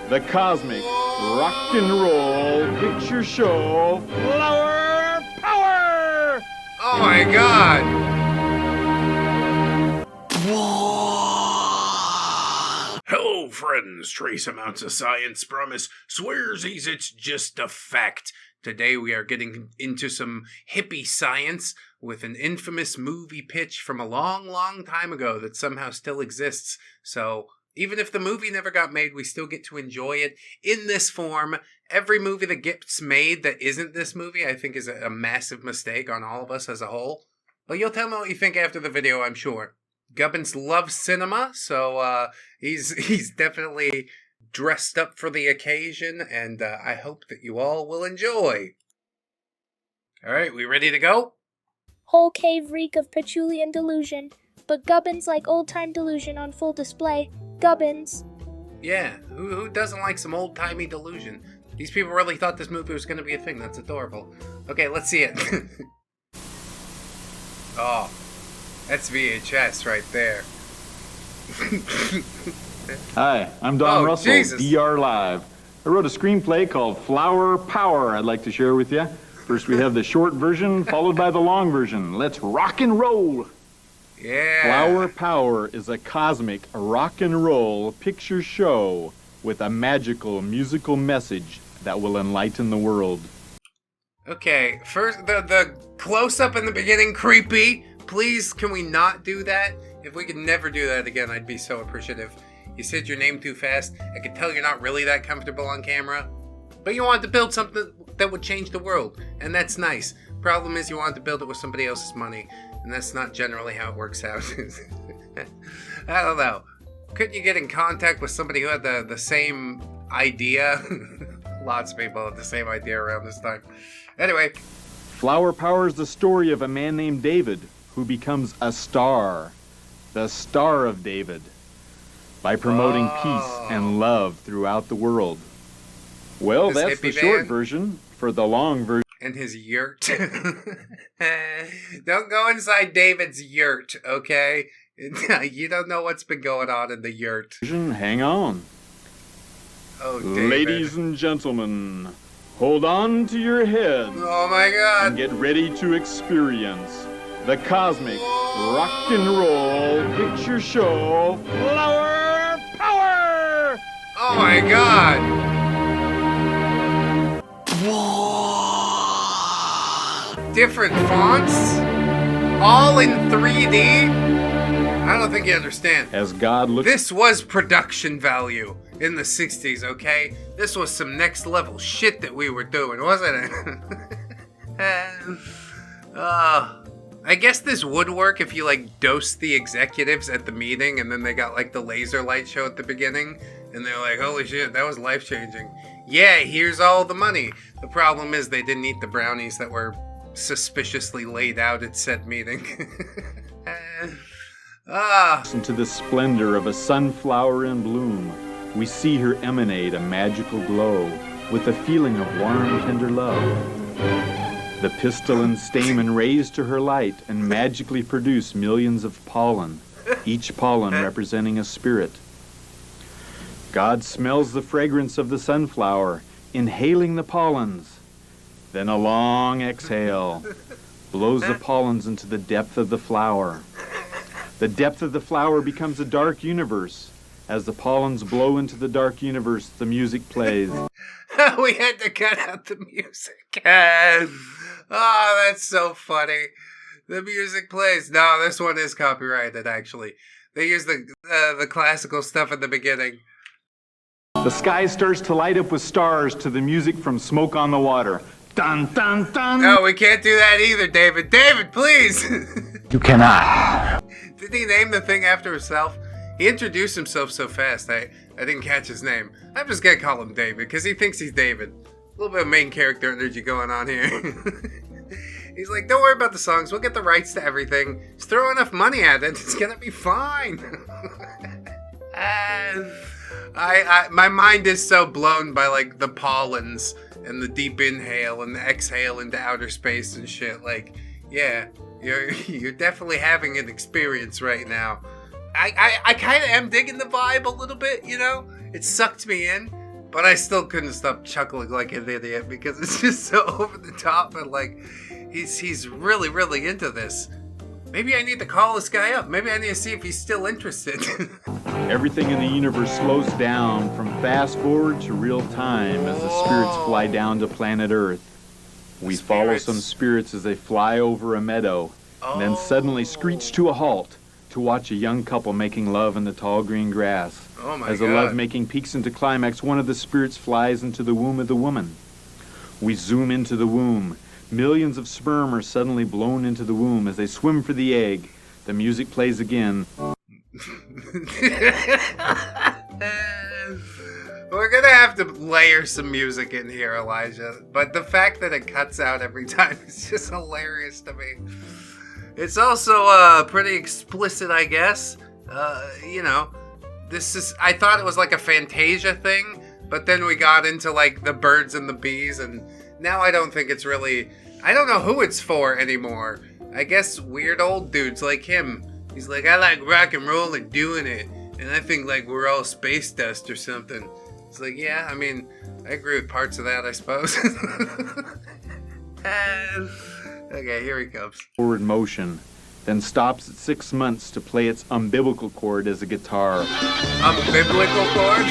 the cosmic rock and roll picture show, Flower Power! Oh my god! Hello, friends. Trace amounts of science promise swearsies it's just a fact. Today we are getting into some hippie science with an infamous movie pitch from a long, long time ago that somehow still exists. So even if the movie never got made, we still get to enjoy it in this form. Every movie that gets made that isn't this movie, I think, is a massive mistake on all of us as a whole. Well, you'll tell me what you think after the video, I'm sure. Gubbins loves cinema, so he's definitely dressed up for the occasion, and I hope that you all will enjoy. Alright, we ready to go? Whole cave reek of patchouli and delusion, but Gubbins like old-time delusion on full display. Gubbins. Yeah, who doesn't like some old-timey delusion? These people really thought this movie was going to be a thing. That's adorable. Okay, let's see it. Oh, that's VHS right there. Hi, I'm Don Russell, Jesus. DR Live. I wrote a screenplay called Flower Power I'd like to share with you. First we have the short version, followed by the long version. Let's rock and roll! Yeah. Flower Power is a cosmic rock and roll picture show with a magical musical message that will enlighten the world. Okay, first, the close-up in the beginning, creepy. Please, can we not do that? If we could never do that again, I'd be so appreciative. You said your name too fast. I could tell you're not really that comfortable on camera. But you wanted to build something that would change the world, and that's nice. Problem is you wanted to build it with somebody else's money, and that's not generally how it works out. I don't know. Couldn't you get in contact with somebody who had the same idea? Lots of people had the same idea around this time. Anyway. Flower Power is the story of a man named David who becomes a star. The Star of David. By promoting peace and love throughout the world. Well, This that's the hippie short man? version. For the long version. And his yurt. Don't go inside David's yurt, okay? You don't know what's been going on in the yurt. Hang on. Oh, David. Ladies and gentlemen, hold on to your heads Oh my god. and get ready to experience the cosmic rock and roll picture show, Flower Power! Oh my god. Different fonts? All in 3D? I don't think you understand. As God looks... This was production value in the 60s, okay? This was some next level shit that we were doing, wasn't it? I guess this would work if you, like, dosed the executives at the meeting and then they got, like, the laser light show at the beginning and they're like, holy shit, that was life-changing. Yeah, here's all the money. The problem is they didn't eat the brownies that were suspiciously laid out at said meeting. Listen to the splendor of a sunflower in bloom. We see her emanate a magical glow with a feeling of warm, tender love. The pistil and stamen raise to her light and magically produce millions of pollen, each pollen representing a spirit. God smells the fragrance of the sunflower, inhaling the pollens. Then a long exhale blows the pollens into the depth of the flower. The depth of the flower becomes a dark universe. As the pollens blow into the dark universe, the music plays. We had to cut out the music. Oh, that's so funny. The music plays. No, this one is copyrighted, actually. They use the classical stuff at the beginning. The sky starts to light up with stars to the music from Smoke on the Water. Dun, dun, dun! No, we can't do that either, David. David, please! You cannot. Did he name the thing after himself? He introduced himself so fast, I didn't catch his name. I'm just gonna call him David, because he thinks he's David. A little bit of main character energy going on here. He's like, don't worry about the songs, we'll get the rights to everything. Just throw enough money at it, it's gonna be fine. My mind is so blown by, like, the pollens and the deep inhale and the exhale into outer space and shit. Like, yeah, you're definitely having an experience right now. I kind of am digging the vibe a little bit, you know? It sucked me in. But I still couldn't stop chuckling like an idiot because it's just so over the top and like he's really, really into this. Maybe I need to call this guy up. Maybe I need to see if he's still interested. Everything in the universe slows down from fast forward to real time as the spirits fly down to planet Earth. We follow some spirits as they fly over a meadow and then suddenly screech to a halt to watch a young couple making love in the tall green grass. Oh my As God. the lovemaking peaks into climax, one of the spirits flies into the womb of the woman. We zoom into the womb. Millions of sperm are suddenly blown into the womb as they swim for the egg. The music plays again. We're gonna have to layer some music in here, Elijah. But the fact that it cuts out every time is just hilarious to me. It's also pretty explicit, I guess. You know, I thought it was like a Fantasia thing, but then we got into like the birds and the bees, and now I don't think it's really, I don't know who it's for anymore. I guess weird old dudes like him. He's like, I like rock and roll and doing it, and I think like we're all space dust or something. It's like, yeah, I mean, I agree with parts of that, I suppose. Okay, here he comes. Forward motion, then stops at 6 months to play its umbilical cord as a guitar. Umbilical cord?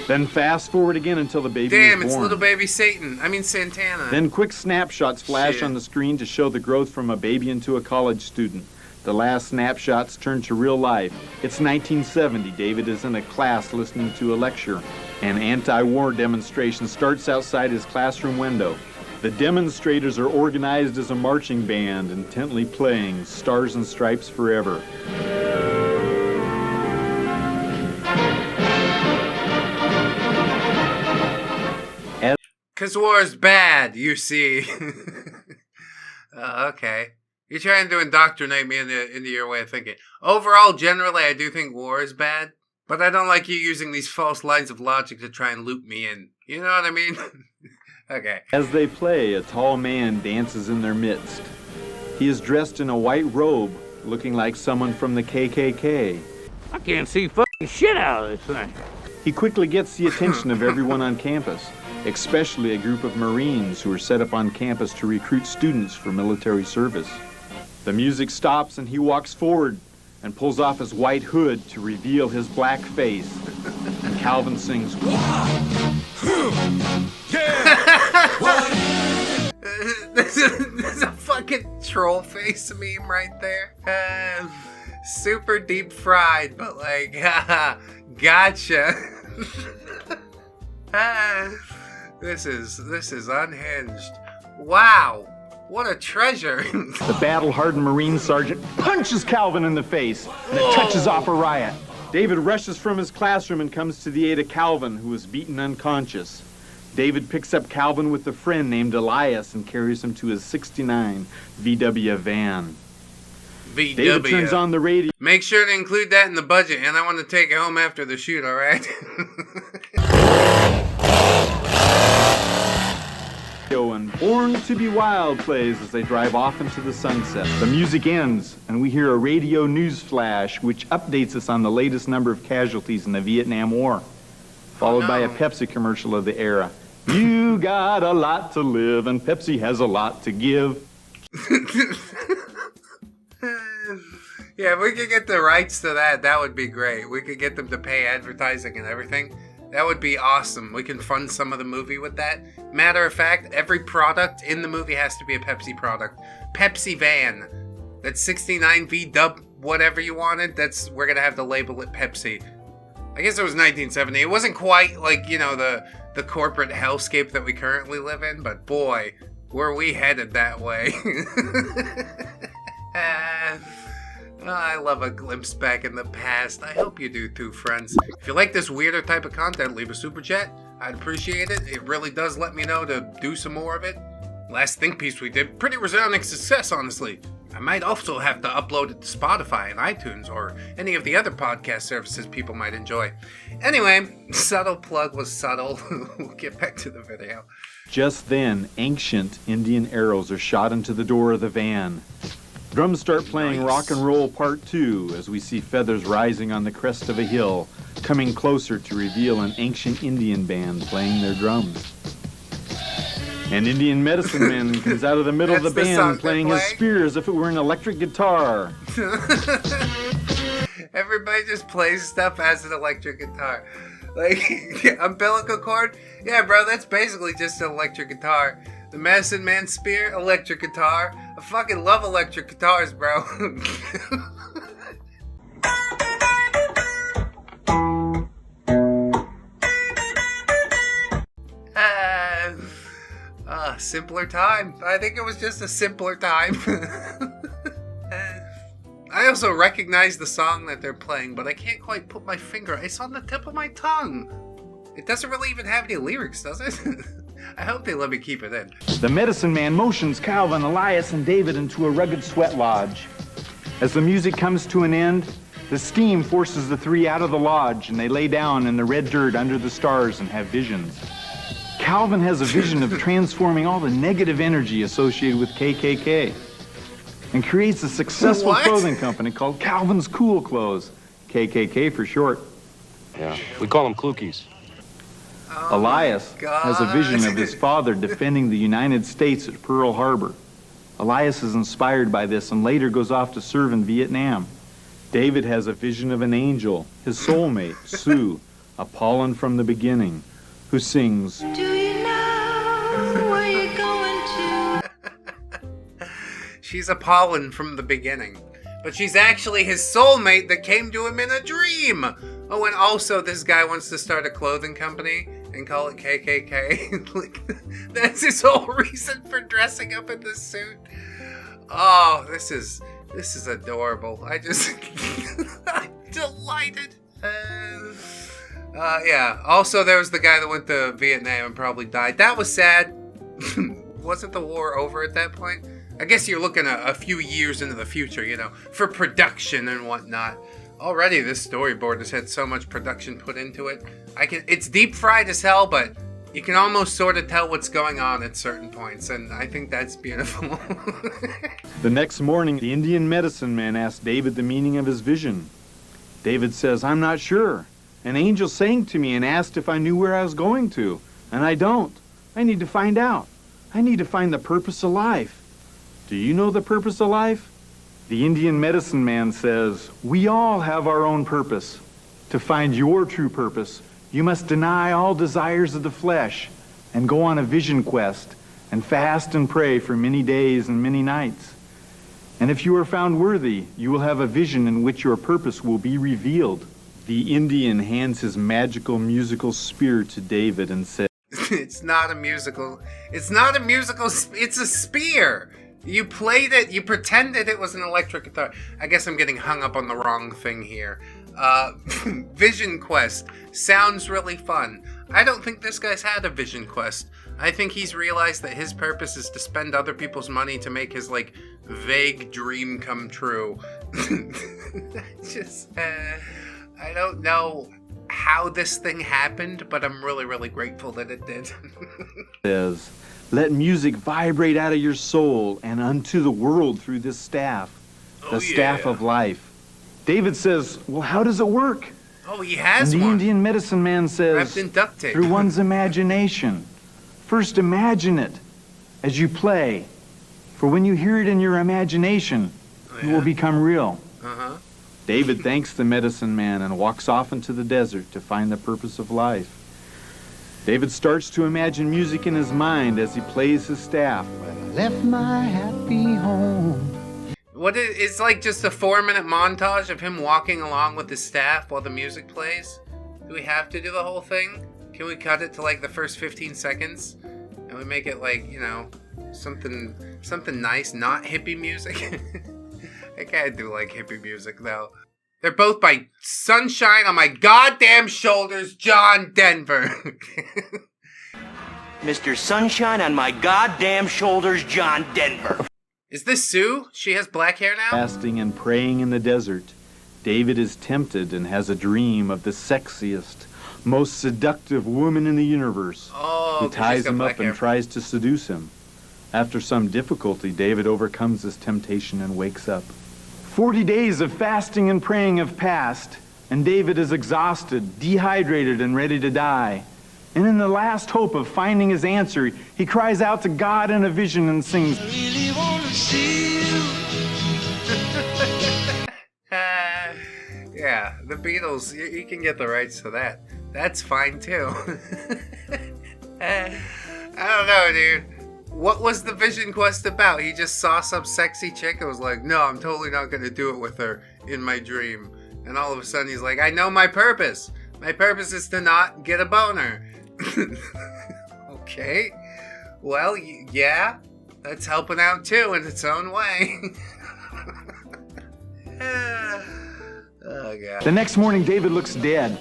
Then fast forward again until the baby Damn, is it's born. little baby Santana. Then quick snapshots flash on the screen to show the growth from a baby into a college student. The last snapshots turn to real life. It's 1970. David is in a class listening to a lecture. An anti-war demonstration starts outside his classroom window. The demonstrators are organized as a marching band, intently playing Stars and Stripes Forever. Because war's bad, you see. Okay. You're trying to indoctrinate me into your way of thinking. Overall, generally, I do think war is bad, but I don't like you using these false lines of logic to try and loop me in. You know what I mean? Okay. As they play, a tall man dances in their midst. He is dressed in a white robe, looking like someone from the KKK. I can't see fucking shit out of this thing. He quickly gets the attention of everyone on campus, especially a group of Marines who are set up on campus to recruit students for military service. The music stops and he walks forward and pulls off his white hood to reveal his black face. And Calvin sings, There's a fucking troll face meme right there. Super deep fried, but like, haha, gotcha. This is unhinged. Wow, what a treasure. The battle-hardened Marine sergeant punches Calvin in the face, and it touches off a riot. David rushes from his classroom and comes to the aid of Calvin, who is beaten unconscious. David picks up Calvin with a friend named Elias and carries him to his '69 VW van. VW. David turns on the radio. Make sure to include that in the budget, and I want to take it home after the shoot, alright? And Born to Be Wild plays as they drive off into the sunset. The music ends, and we hear a radio news flash which updates us on the latest number of casualties in the Vietnam War, followed by a Pepsi commercial of the era. You got a lot to live, and Pepsi has a lot to give. Yeah, if we could get the rights to that, that would be great. We could get them to pay advertising and everything. That would be awesome. We can fund some of the movie with that. Matter of fact, every product in the movie has to be a Pepsi product. Pepsi van. That's 69 V-dub, whatever you wanted. We're going to have to label it Pepsi. I guess it was 1970. It wasn't quite like, you know, the corporate hellscape that we currently live in, but boy, were we headed that way. I love a glimpse back in the past. I hope you do too, friends. If you like this weirder type of content, leave a super chat. I'd appreciate it. It really does let me know to do some more of it. Last think piece we did, pretty resounding success, honestly. I might also have to upload it to Spotify and iTunes or any of the other podcast services people might enjoy. Anyway, subtle plug was subtle. We'll get back to the video. Just then, ancient Indian arrows are shot into the door of the van. Drums start playing Nice. Rock and Roll Part 2 as we see feathers rising on the crest of a hill, coming closer to reveal an ancient Indian band playing their drums. An Indian medicine man comes out of the middle of the band playing his spear as if it were an electric guitar. Everybody just plays stuff as an electric guitar. Like, umbilical cord? Yeah, bro, that's basically just an electric guitar. The medicine man spear? Electric guitar. I fucking love electric guitars, bro. Simpler time. I think it was just a simpler time. I also recognize the song that they're playing, but I can't quite put my finger. It's on the tip of my tongue. It doesn't really even have any lyrics, does it? I hope they let me keep it in. The medicine man motions Calvin, Elias, and David into a rugged sweat lodge. As the music comes to an end, the steam forces the three out of the lodge, and they lay down in the red dirt under the stars and have visions. Calvin has a vision of transforming all the negative energy associated with KKK and creates a successful clothing company called Calvin's Cool Clothes, KKK for short. Yeah, we call them Klukies. Elias has a vision of his father defending the United States at Pearl Harbor. Elias is inspired by this and later goes off to serve in Vietnam. David has a vision of an angel, his soulmate, Sue, a pollen from the beginning, who sings, "Do you know where you're going to?" She's a pollen from the beginning, but she's actually his soulmate that came to him in a dream. Oh, and also this guy wants to start a clothing company and call it KKK. Like, that's his whole reason for dressing up in this suit. Oh, this is adorable. I'm delighted. Yeah. Also, there was the guy that went to Vietnam and probably died. That was sad. Wasn't the war over at that point? I guess you're looking a few years into the future, you know, for production and whatnot. Already, this storyboard has had so much production put into it. It's deep fried as hell, but you can almost sort of tell what's going on at certain points, and I think that's beautiful. The next morning, the Indian medicine man asked David the meaning of his vision. David says, "I'm not sure. An angel sang to me and asked if I knew where I was going to, and I don't. I need to find out. I need to find the purpose of life." Do you know the purpose of life? The Indian medicine man says, "We all have our own purpose. To find your true purpose, you must deny all desires of the flesh and go on a vision quest and fast and pray for many days and many nights. And if you are found worthy, you will have a vision in which your purpose will be revealed." The Indian hands his magical musical spear to David and says, It's a spear. You played it, you pretended it was an electric guitar. I guess I'm getting hung up on the wrong thing here. Vision quest sounds really fun. I don't think this guy's had a vision quest. I think he's realized that his purpose is to spend other people's money to make his, like, vague dream come true. I don't know how this thing happened, but I'm really, really grateful that it did. says, "Let music vibrate out of your soul and unto the world through this staff, the staff of life." David says, "Well, how does it work?" Oh, he has and the one. Indian medicine man says, Wrapped in duct tape. "Through one's imagination. First imagine it as you play, for when you hear it in your imagination, it will become real." Uh-huh. David thanks the medicine man and walks off into the desert to find the purpose of life. David starts to imagine music in his mind as he plays his staff. Left my happy home. It's like just a 4-minute montage of him walking along with his staff while the music plays? Do we have to do the whole thing? Can we cut it to like the first 15 seconds? And we make it like, you know, something nice, not hippie music? I can't do like hippie music though. They're both by Sunshine on My Goddamn Shoulders, John Denver. Mr. Sunshine on My Goddamn Shoulders, John Denver. Is this Sue? She has black hair now? Fasting and praying in the desert, David is tempted and has a dream of the sexiest, most seductive woman in the universe, who ties him up and tries to seduce him. After some difficulty, David overcomes this temptation and wakes up. 40 days of fasting and praying have passed, and David is exhausted, dehydrated, and ready to die. And in the last hope of finding his answer, he cries out to God in a vision and sings, "I really want to see you." Yeah, the Beatles, you can get the rights to that. That's fine too. I don't know, dude. What was the vision quest about? He just saw some sexy chick and was like, no, I'm totally not going to do it with her in my dream. And all of a sudden he's like, I know my purpose. My purpose is to not get a boner. Okay. Well, yeah, that's helping out too in its own way. Oh, God. The next morning, David looks dead,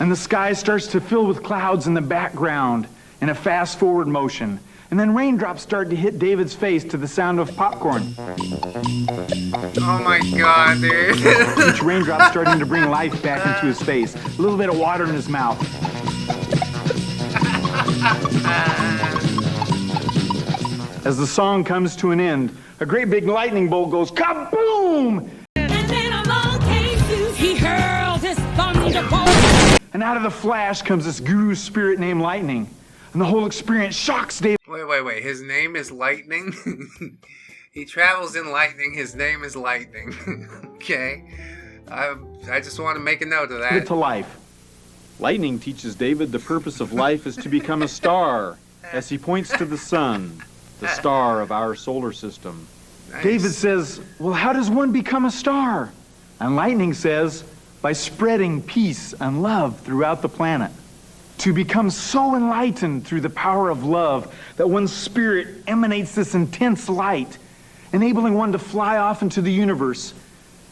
and the sky starts to fill with clouds in the background in a fast-forward motion. And then raindrops start to hit David's face to the sound of popcorn. Oh my God, dude. Each raindrop starting to bring life back into his face. A little bit of water in his mouth. As the song comes to an end, a great big lightning bolt goes kaboom! And out of the flash comes this guru spirit named Lightning. And the whole experience shocks David. Wait. His name is Lightning? He travels in lightning. His name is Lightning. Okay. I just want to make a note of that. To life. Lightning teaches David the purpose of life is to become a star, as he points to the sun, the star of our solar system. Nice. David says, well, how does one become a star? And Lightning says, by spreading peace and love throughout the planet. To become so enlightened through the power of love that one's spirit emanates this intense light, enabling one to fly off into the universe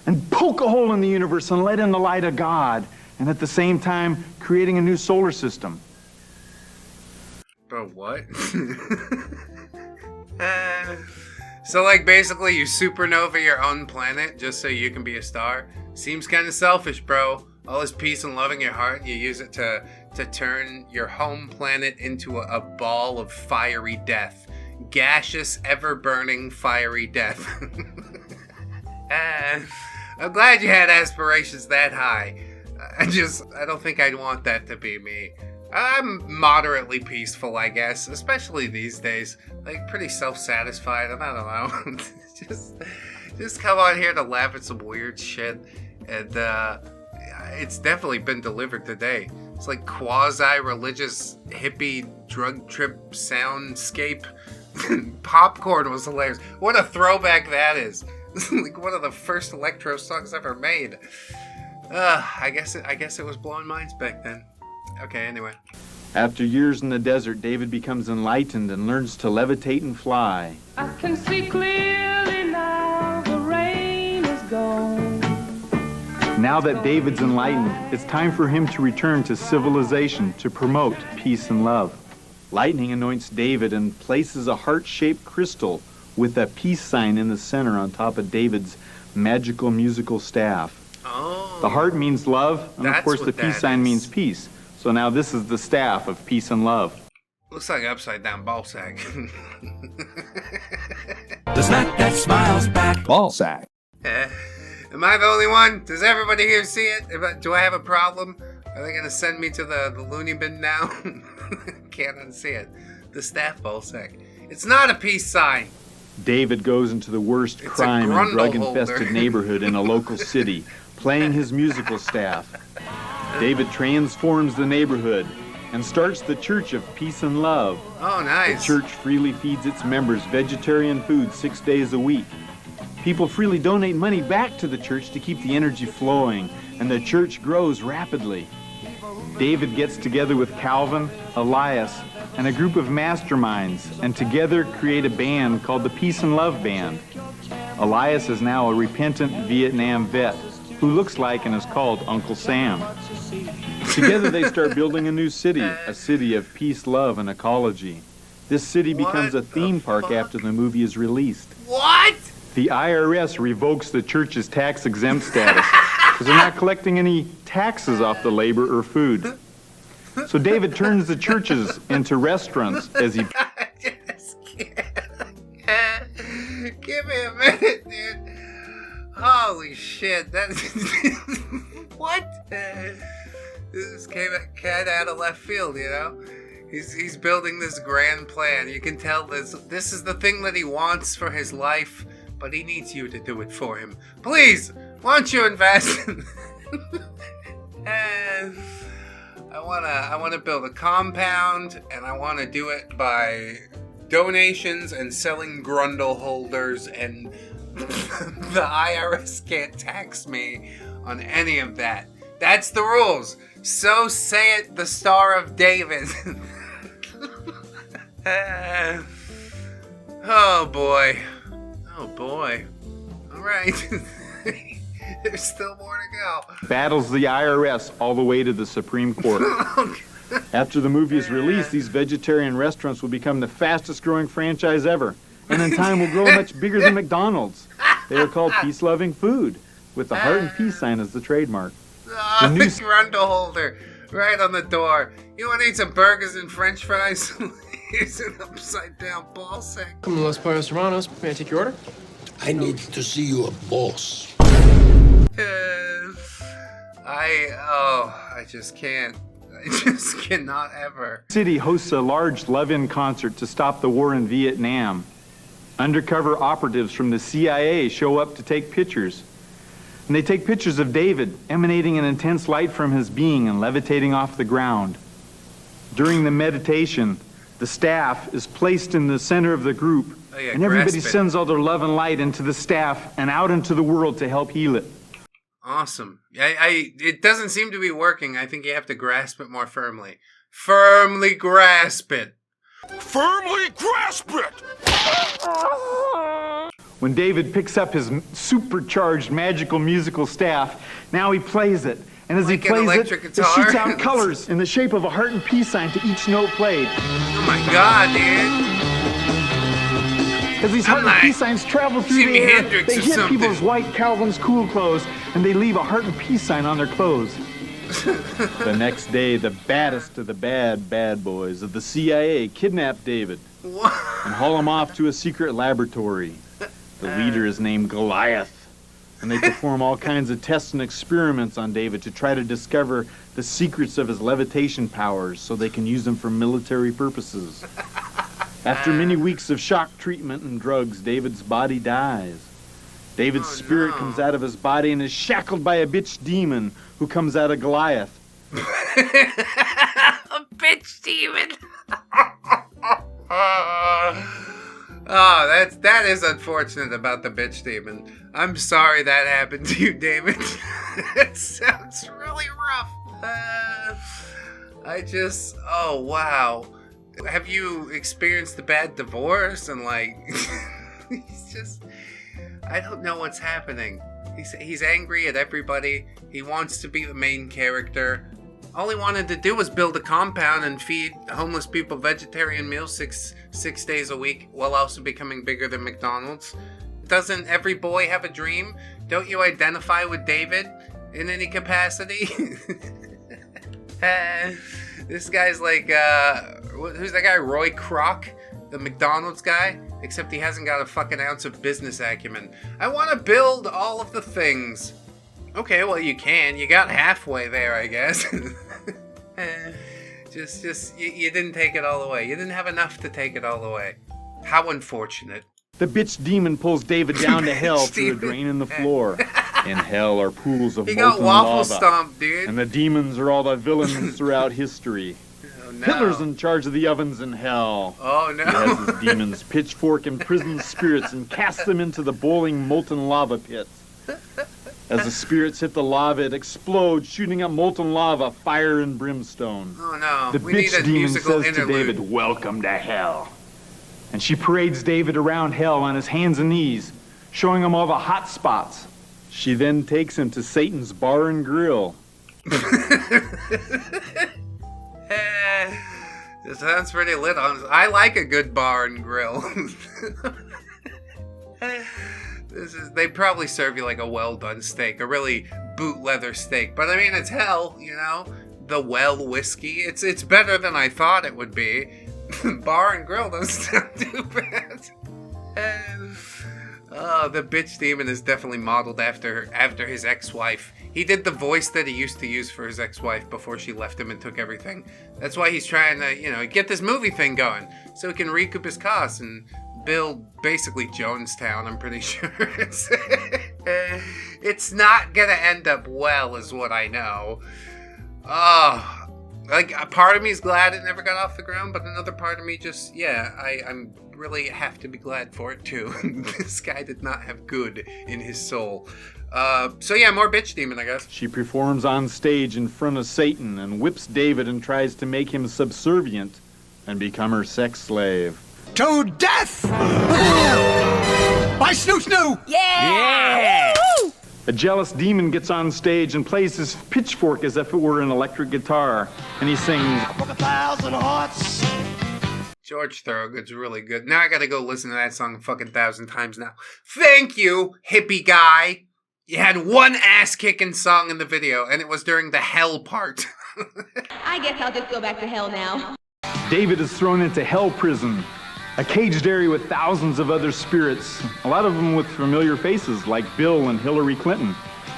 and poke a hole in the universe and let in the light of God, and at the same time creating a new solar system. Bro, what? So like basically you supernova your own planet just so you can be a star? Seems kind of selfish, bro. All this peace and love in your heart, you use it to turn your home planet into a ball of fiery death. Gaseous, ever-burning, fiery death. I'm glad you had aspirations that high. I don't think I'd want that to be me. I'm moderately peaceful, I guess, especially these days. Like, pretty self-satisfied, and I don't know. just come on here to laugh at some weird shit, and it's definitely been delivered today. It's like quasi-religious hippie drug trip soundscape. Popcorn was hilarious. What a throwback that is. Like one of the first electro songs ever made. I guess it was blowing minds back then. Okay, anyway. After years in the desert, David becomes enlightened and learns to levitate and fly. I can see clearly now, the rain is gone. Now that David's enlightened, it's time for him to return to civilization to promote peace and love. Lightning anoints David and places a heart-shaped crystal with a peace sign in the center on top of David's magical musical staff. Oh. The heart means love, and of course the peace sign means peace. So now this is the staff of peace and love. Looks like an upside down ball sack. The snack that smiles back. Ball sack. Am I the only one? Does everybody here see it? Do I have a problem? Are they going to send me to the loony bin now? Can't unsee it. The staff ball sack. It's not a peace sign. David goes into the worst crime and drug-infested neighborhood in a local city, playing his musical staff. David transforms the neighborhood and starts the Church of Peace and Love. Oh, nice. The church freely feeds its members vegetarian food 6 days a week. People freely donate money back to the church to keep the energy flowing, and the church grows rapidly. David gets together with Calvin, Elias, and a group of masterminds, and together create a band called the Peace and Love Band. Elias is now a repentant Vietnam vet who looks like and is called Uncle Sam. Together they start building a new city, a city of peace, love, and ecology. This city becomes a theme park after the movie is released. What? The IRS revokes the church's tax-exempt status because they're not collecting any taxes off the labor or food. So David turns the churches into restaurants as he... Give me a minute, dude. Holy shit, that... What? This came out of left field, you know? He's building this grand plan. You can tell this is the thing that he wants for his life, but he needs you to do it for him. Please, why don't you invest? And I wanna build a compound, and I wanna do it by donations and selling grundle holders, and the IRS can't tax me on any of that. That's the rules. So say it, the Star of David. Oh boy. Oh boy. Alright. There's still more to go. Battles the IRS all the way to the Supreme Court. After the movie is released, these vegetarian restaurants will become the fastest growing franchise ever, and in time will grow much bigger than McDonald's. They are called peace-loving food, with the heart and peace sign as the trademark. Oh, the grundle holder right on the door. You want to eat some burgers and french fries? Here's an upside-down ball sack. Come on, Los Pollos Serranos. May I take your order? I need to see your boss. I just can't. I just cannot ever. The city hosts a large love-in concert to stop the war in Vietnam. Undercover operatives from the CIA show up to take pictures. And they take pictures of David, emanating an intense light from his being and levitating off the ground. During the meditation, the staff is placed in the center of the group, and everybody sends all their love and light into the staff and out into the world to help heal it. Awesome. It doesn't seem to be working. I think you have to grasp it more firmly. Firmly grasp it. Firmly grasp it! When David picks up his supercharged magical musical staff, now he plays it. And as Like he an plays electric it guitar? shoots out colors in the shape of a heart and peace sign to each note played. Oh my god, dude. As these heart and peace signs travel through the air, Hendrix they or hit something. people's white Calvin's cool clothes, and they leave a heart and peace sign on their clothes. The next day, the baddest of the bad boys of the CIA kidnap David and haul him off to a secret laboratory. The leader is named Goliath, and they perform all kinds of tests and experiments on David to try to discover the secrets of his levitation powers so they can use them for military purposes. After many weeks of shock treatment and drugs, David's body dies. David's spirit comes out of his body and is shackled by a bitch demon who comes out of Goliath. A bitch demon. Oh, that is unfortunate about the bitch demon. I'm sorry that happened to you, David. It sounds really rough. Oh wow. Have you experienced a bad divorce and he's just, I don't know what's happening. He's angry at everybody. He wants to be the main character. All he wanted to do was build a compound and feed homeless people vegetarian meals six days a week while also becoming bigger than McDonald's. Doesn't every boy have a dream? Don't you identify with David in any capacity? This guy's like, who's that guy? Roy Kroc? The McDonald's guy? Except he hasn't got a fucking ounce of business acumen. I want to build all of the things. Okay, well you can. You got halfway there, I guess. You didn't take it all the way. You didn't have enough to take it all the way. How unfortunate. The bitch demon pulls David down to hell through a drain in the floor. In hell are pools of molten lava. He got waffle stomped, dude. And the demons are all the villains throughout history. Oh, no. Hitler's in charge of the ovens in hell. Oh, no. He has his demons pitchfork imprisoned spirits and cast them into the boiling molten lava pits. As the spirits hit the lava, it explodes, shooting up molten lava, fire and brimstone. Oh, no. The bitch demon says to David, "Welcome to hell." And she parades David around hell on his hands and knees, showing him all the hot spots. She then takes him to Satan's bar and grill. This sounds pretty lit. I like a good bar and grill. They probably serve you like a well-done steak, a really boot leather steak. But I mean, it's hell, you know? The well whiskey. It's better than I thought it would be. Bar and grill doesn't sound too bad. The bitch demon is definitely modeled after his ex-wife, He did the voice that he used to use for his ex-wife before she left him and took everything. That's why he's trying to, get this movie thing going so he can recoup his costs and build basically Jonestown, I'm pretty sure. It's not gonna end up well, is what I know. Oh, like, a part of me is glad it never got off the ground, but another part of me just, I'm really have to be glad for it too. This guy did not have good in his soul. So yeah, more bitch demon, I guess. She performs on stage in front of Satan and whips David and tries to make him subservient and become her sex slave. To death! By Snoo Snoo! Yeah! Woo! A jealous demon gets on stage and plays his pitchfork as if it were an electric guitar, and he sings, Broke 1,000 hearts. George Thorogood's really good. Now I gotta go listen to that song a fucking 1,000 times now. Thank you, hippie guy. You had one ass-kicking song in the video, and it was during the hell part. I guess I'll just go back to hell now. David is thrown into hell prison, a caged area with thousands of other spirits, a lot of them with familiar faces like Bill and Hillary Clinton.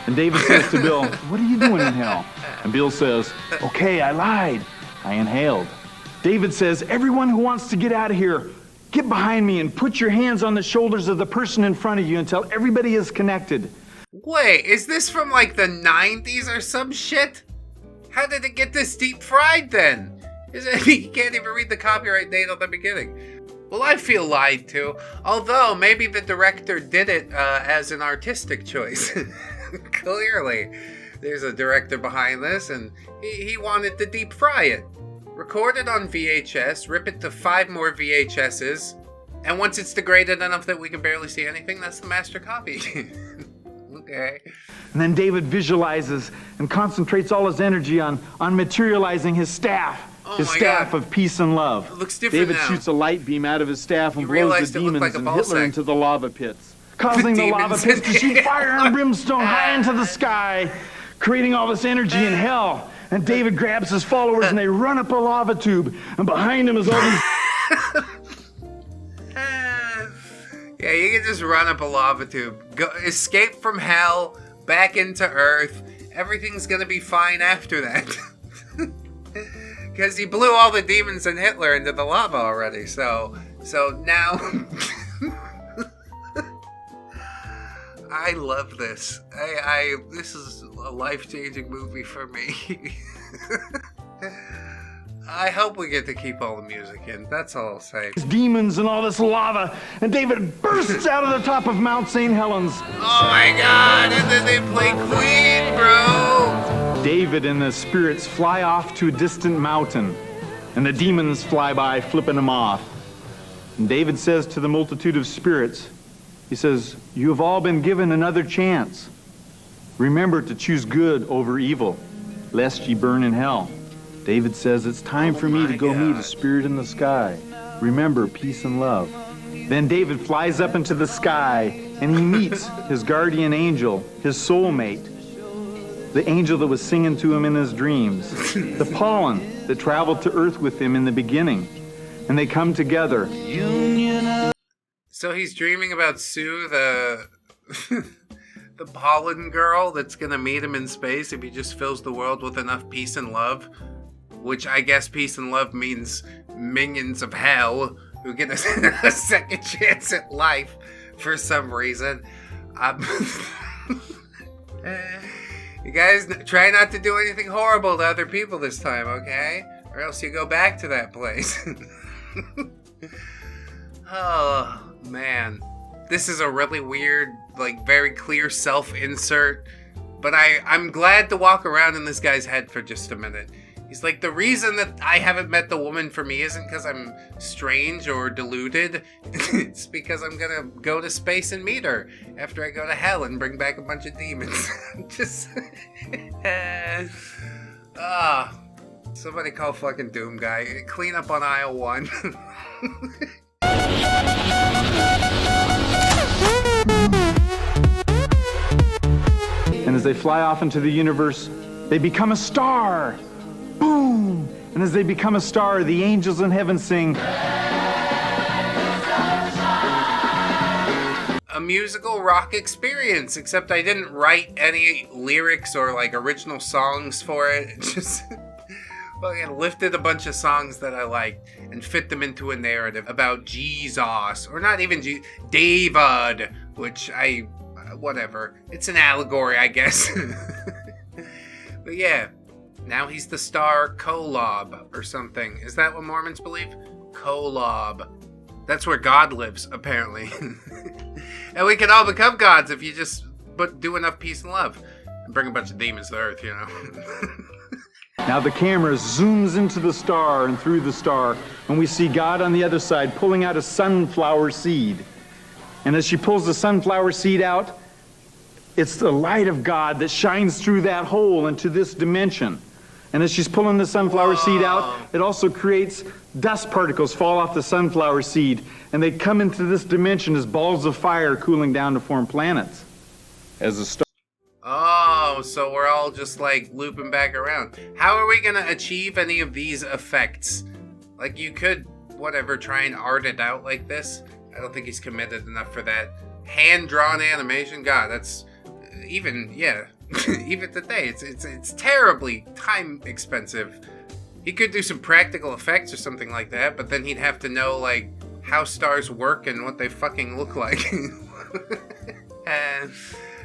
And David says to Bill, "What are you doing in hell?" And Bill says, "Okay, I lied. I inhaled." David says, "Everyone who wants to get out of here, get behind me and put your hands on the shoulders of the person in front of you until everybody is connected." Wait, is this from like the 90s or some shit? How did it get this deep fried then? You can't even read the copyright date on the beginning. Well, I feel lied to. Although, maybe the director did it as an artistic choice. Clearly. There's a director behind this, and he wanted to deep fry it. Record it on VHS, rip it to 5 more VHSs, and once it's degraded enough that we can barely see anything, that's the master copy. Okay. And then David visualizes and concentrates all his energy on materializing his staff. His staff of peace and love. It looks different David now. shoots a light beam out of his staff and blows realized the it looked demons like a and ball Hitler sack. into the lava pits, causing the lava demons pits to in shoot the fire and brimstone high into the sky, creating all this energy in hell. And David grabs his followers and they run up a lava tube, and behind him is all these... Yeah, you can just run up a lava tube. Go, escape from hell, back into Earth. Everything's gonna be fine after that. Because he blew all the demons and Hitler into the lava already, so now... I love this. This is a life-changing movie for me. I hope we get to keep all the music in. That's all I'll say. demons and all this lava, and David bursts out of the top of Mount St. Helens. Oh my god, and then they play Queen, bro! David and the spirits fly off to a distant mountain, and the demons fly by, flipping them off. And David says to the multitude of spirits, he says, "You have all been given another chance. Remember to choose good over evil, lest ye burn in hell." David says, "It's time for me to go meet a spirit in the sky. Remember peace and love." Then David flies up into the sky, and he meets his guardian angel, his soulmate, the angel that was singing to him in his dreams, the pollen that traveled to earth with him in the beginning. And they come together. So he's dreaming about Sue, the the pollen girl that's gonna meet him in space if he just fills the world with enough peace and love. Which I guess peace and love means minions of hell who get a second chance at life for some reason. You guys try not to do anything horrible to other people this time, okay? Or else you go back to that place. Oh, man. This is a really weird, like, very clear self-insert. But I'm glad to walk around in this guy's head for just a minute. He's like, the reason that I haven't met the woman for me isn't because I'm strange or deluded. It's because I'm gonna go to space and meet her after I go to hell and bring back a bunch of demons. Just... somebody call fucking Doom Guy. Clean up on aisle 1. And as they fly off into the universe, they become a star. Boom! And as they become a star, the angels in heaven sing. a musical rock experience, except I didn't write any lyrics or like original songs for it. Just fucking lifted a bunch of songs that I liked and fit them into a narrative about Jesus, or not even David, which whatever. It's an allegory, I guess. But yeah, now he's the star Kolob or something. Is that what Mormons believe? Kolob. That's where God lives, apparently. And we can all become gods if you just do enough peace and love. And bring a bunch of demons to Earth, you know. Now the camera zooms into the star and through the star, and we see God on the other side pulling out a sunflower seed. And as she pulls the sunflower seed out, it's the light of God that shines through that hole into this dimension. And as she's pulling the sunflower seed out, it also creates dust particles fall off the sunflower seed, and they come into this dimension as balls of fire cooling down to form planets. As a star. Oh, so we're all just like looping back around. How are we gonna achieve any of these effects? Like, you could, whatever, try and art it out like this. I don't think he's committed enough for that. Hand-drawn animation? God, that's even, yeah. Even today, it's terribly time expensive. He could do some practical effects or something like that, but then he'd have to know, like, how stars work and what they fucking look like. And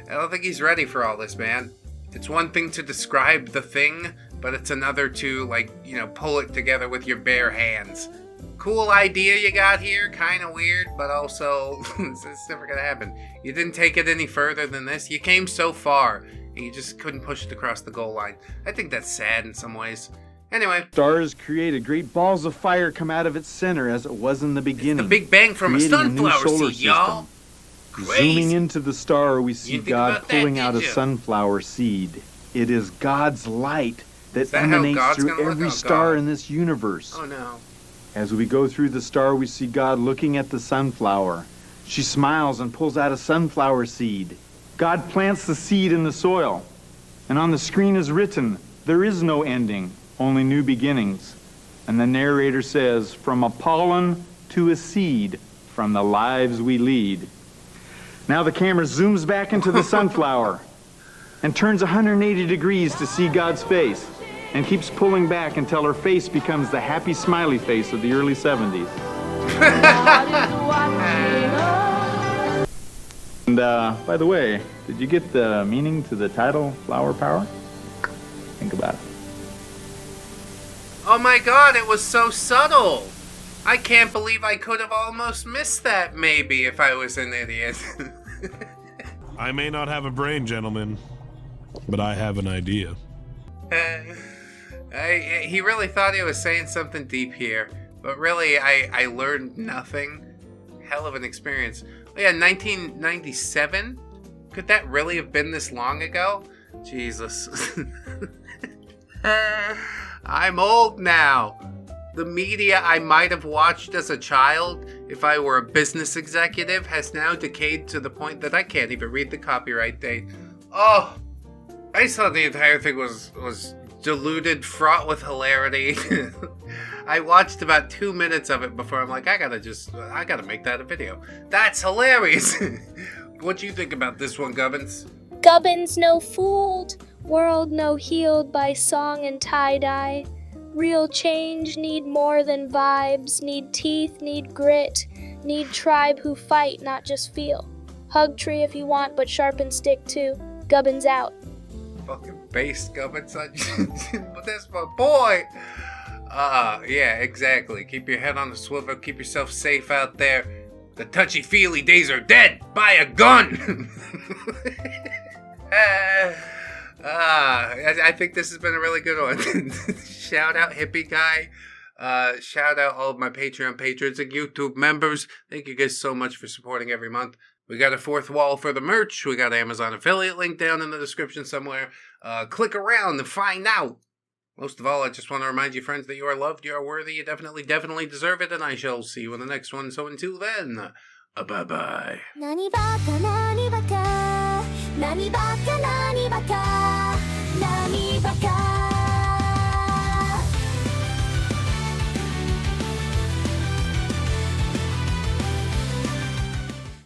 I don't think he's ready for all this, man. It's one thing to describe the thing, but it's another to, like, you know, pull it together with your bare hands. Cool idea you got here, kind of weird, but also, it's never gonna happen. You didn't take it any further than this. You came so far, and you just couldn't push it across the goal line. I think that's sad in some ways. Anyway. Stars created great balls of fire come out of its center as it was in the beginning. It's the Big Bang from a sunflower seed, y'all. Zooming into the star, we see God pulling out a sunflower seed. It is God's light that emanates through every star in this universe. Oh no. As we go through the star, we see God looking at the sunflower. She smiles and pulls out a sunflower seed. God plants the seed in the soil. And on the screen is written, there is no ending, only new beginnings. And the narrator says, from a pollen to a seed, from the lives we lead. Now the camera zooms back into the sunflower and turns 180 degrees to see God's face, and keeps pulling back until her face becomes the happy smiley face of the early 70s. And by the way, did you get the meaning to the title, Flower Power? Think about it. Oh my god, it was so subtle! I can't believe I could have almost missed that, maybe, if I was an idiot. I may not have a brain, gentlemen, but I have an idea. He really thought he was saying something deep here, but really, I learned nothing. Hell of an experience. Oh yeah, 1997? Could that really have been this long ago? Jesus. I'm old now. The media I might have watched as a child, if I were a business executive, has now decayed to the point that I can't even read the copyright date. Oh, I just thought the entire thing was diluted, fraught with hilarity. I watched about 2 minutes of it before I'm like, I gotta make that a video. That's hilarious. What do you think about this one, Gubbins? Gubbins no fooled, world no healed by song and tie-dye. Real change need more than vibes, need teeth, need grit, need tribe who fight, not just feel. Hug tree if you want, but sharpen stick too. Gubbins out. Fucking base Gubbins. But that's my boy. Yeah, exactly. Keep your head on the swivel, keep yourself safe out there. The touchy-feely days are dead. Buy a gun. I think this has been a really good one. Shout out Hippie Guy. Shout out all of my Patreon patrons and YouTube members. Thank you guys so much for supporting every month. We got a fourth wall for the merch. We got an Amazon affiliate link down in the description somewhere. Click around and find out. Most of all, I just want to remind you, friends, that you are loved, you are worthy, you definitely deserve it, and I shall see you in the next one. So until then, bye-bye.